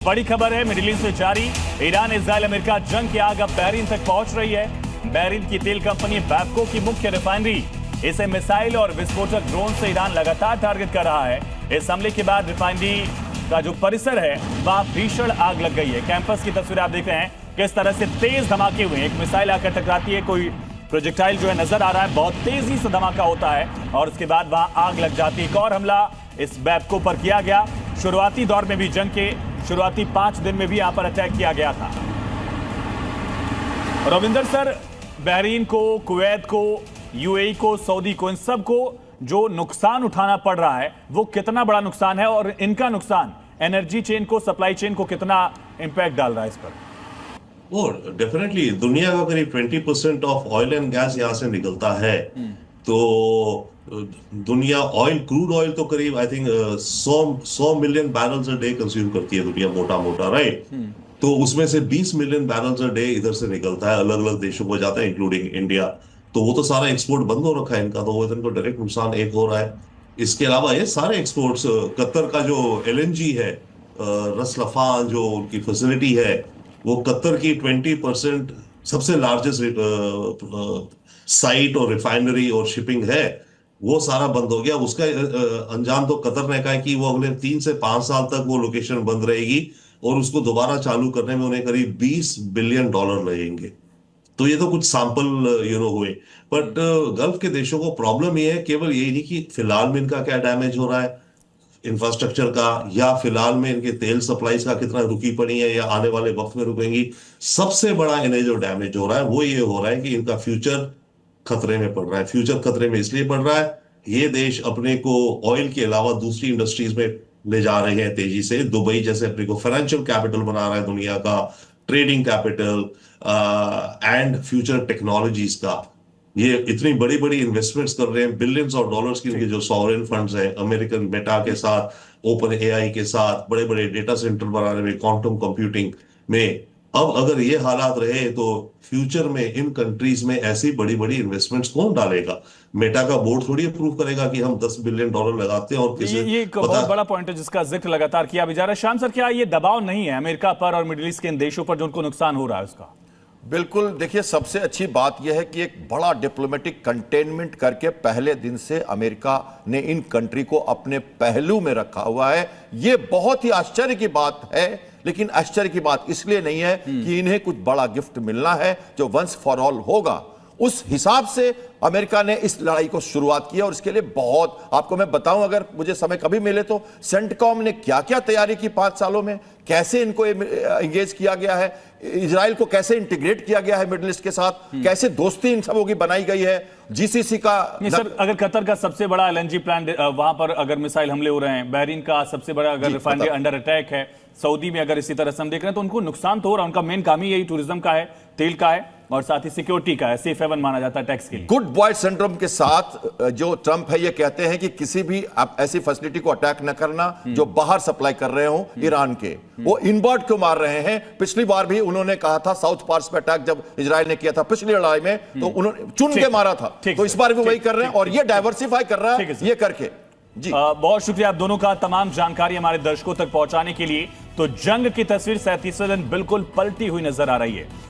बड़ी खबर है मिडिल ईस्ट में जारी। ईरान इजराइल अमेरिका जंग की आग अब बहरीन तक पहुंच रही है। बहरीन की तेल कंपनी बैबको की मुख्य रिफाइनरी इसे मिसाइल और विस्फोटक ड्रोन से ईरान लगातार टारगेट कर रहा है। इस हमले के बाद रिफाइनरी का जो परिसर है वहां भीषण आग लग गई है। कैंपस की तस्वीर आप देख रहे हैं किस तरह से तेज धमाके हुए। एक मिसाइल आकर टकराती है, कोई प्रोजेक्टाइल जो है नजर आ रहा है, बहुत तेजी से धमाका होता है और उसके बाद वहां आग लग जाती है। एक और हमला इस बैबको पर किया गया। शुरुआती दौर में भी जंग के शुरुआती 5 दिन में भी यहां पर अटैक किया गया था। रविंदर सर, बहरीन को, कुवैत को, यूएई को, सऊदी को, इन सब को जो नुकसान उठाना पड़ रहा है वो कितना बड़ा नुकसान है और इनका नुकसान एनर्जी चेन को, सप्लाई चेन को कितना इंपैक्ट डाल रहा है इस पर? वो डेफिनेटली दुनिया का करीब 20% ऑफ ऑयल एंड गैस यहाँ से निकलता है। तो दुनिया ऑयल, क्रूड ऑयल तो करीब I think 100 million barrels a day consume करती है दुनिया, मोटा मोटा, राइट। तो उसमें से 20 मिलियन बैरल्स अ डे इधर से निकलता है, अलग अलग देशों को जाता है इंक्लूडिंग इंडिया। तो वो तो सारा एक्सपोर्ट बंद हो रखा है इनका, तो वो इनको डायरेक्ट नुकसान एक हो रहा है। इसके अलावा ये सारे एक्सपोर्ट्स, कतर का जो LNG है, रस लफान जो उनकी फैसिलिटी है, वो कतर की 20% सबसे लार्जेस्ट साइट और रिफाइनरी और शिपिंग है, वो सारा बंद हो गया। उसका अंजाम तो कतर ने कहा है कि वो अगले 3 से 5 साल तक वो लोकेशन बंद रहेगी और उसको दोबारा चालू करने में उन्हें करीब $20 बिलियन लगेंगे। तो ये तो कुछ सैंपल हुए, बट गल्फ के देशों को प्रॉब्लम ये है केवल यही नहीं कि फिलहाल में इनका क्या डैमेज हो रहा है इंफ्रास्ट्रक्चर का, या फिलहाल में इनके तेल सप्लाईज का कितना रुकी पड़ी है या आने वाले वक्त में रुकेंगी। सबसे बड़ा इन्हें जो डैमेज हो रहा है वो ये हो रहा है कि इनका फ्यूचर खतरे में पड़ रहा है। फ्यूचर खतरे में इसलिए पड़ रहा है, ये देश अपने को ऑयल के अलावा दूसरी इंडस्ट्रीज में ले जा रहे हैं तेजी से। दुबई जैसे अपने को फाइनेंशियल कैपिटल बना रहा है दुनिया का, trading capital and future technologies का। ये इतनी बड़ी बड़ी इन्वेस्टमेंट्स कर रहे हैं, बिलियंस ऑफ डॉलर्स की, जो सॉवरेन फंड्स हैं, अमेरिकन मेटा के साथ, ओपन AI के साथ, बड़े बड़े डेटा सेंटर बनाने में, क्वांटम कंप्यूटिंग में। अब अगर ये हालात रहे तो फ्यूचर में इन कंट्रीज में ऐसी बड़ी बड़ी इन्वेस्टमेंट्स कौन डालेगा? मेटा का बोर्ड थोड़ी अप्रूव करेगा कि हम $10 बिलियन लगाते हैं और किसी ये एक बहुत बड़ा पॉइंट है जिसका जिक्र लगातार किया भी जा रहा है। श्याम सर, क्या ये दबाव नहीं है अमेरिका पर और मिडिल ईस्ट के इन देशों पर जो उनको नुकसान हो रहा है उसका? बिल्कुल, देखिए, सबसे अच्छी बात यह है कि एक बड़ा डिप्लोमेटिक कंटेनमेंट करके पहले दिन से अमेरिका ने इन कंट्री को अपने पहलू में रखा हुआ है। यह बहुत ही आश्चर्य की बात है, लेकिन आश्चर्य की बात इसलिए नहीं है कि इन्हें कुछ बड़ा गिफ्ट मिलना है जो वंस फॉर ऑल होगा। उस हिसाब से अमेरिका ने इस लड़ाई को शुरुआत की और इसके लिए बहुत, आपको मैं बताऊं, अगर मुझे समय कभी मिले तो, सेंटकॉम ने क्या क्या तैयारी की 5 सालों में, कैसे इनको एंगेज किया गया है, इजराइल को कैसे इंटीग्रेट किया गया है मिडिल ईस्ट के साथ, कैसे दोस्ती इन सबों की बनाई गई है, GCC का। सर, अगर कतर का सबसे बड़ा LNG प्लांट, वहां पर अगर मिसाइल हमले हो रहे हैं, बहरीन का सबसे बड़ा अगर रिफाइनरी अंडर अटैक है, सऊदी में अगर इसी तरह से हम देख रहे हैं तो उनको नुकसान तो हो रहा है। उनका मेन काम ही यही टूरिज्म का है, तेल का है और साथ ही सिक्योरिटी का है, सेफ हेवन माना जाता है टैक्स के लिए। गुड बॉय सिंड्रोम के साथ जो ट्रंप है ये कहते हैं कि किसी भी ऐसी फैसिलिटी को अटैक न करना जो बाहर सप्लाई कर रहे हो ईरान के, वो इनवर्ट क्यों मार रहे हैं। पिछली बार भी उन्होंने कहा था, साउथ पार्स पे अटैक जब इजराइल ने किया था पिछली लड़ाई में, तो उन्होंने चुन के मारा था। तो इस बार भी वही कर रहे हैं और ये डाइवर्सिफाई कर रहा है ये करके। जी बहुत शुक्रिया आप दोनों का तमाम जानकारी हमारे दर्शकों तक पहुंचाने के लिए। तो जंग की तस्वीर 37वें दिन बिल्कुल पलटी हुई नजर आ रही है।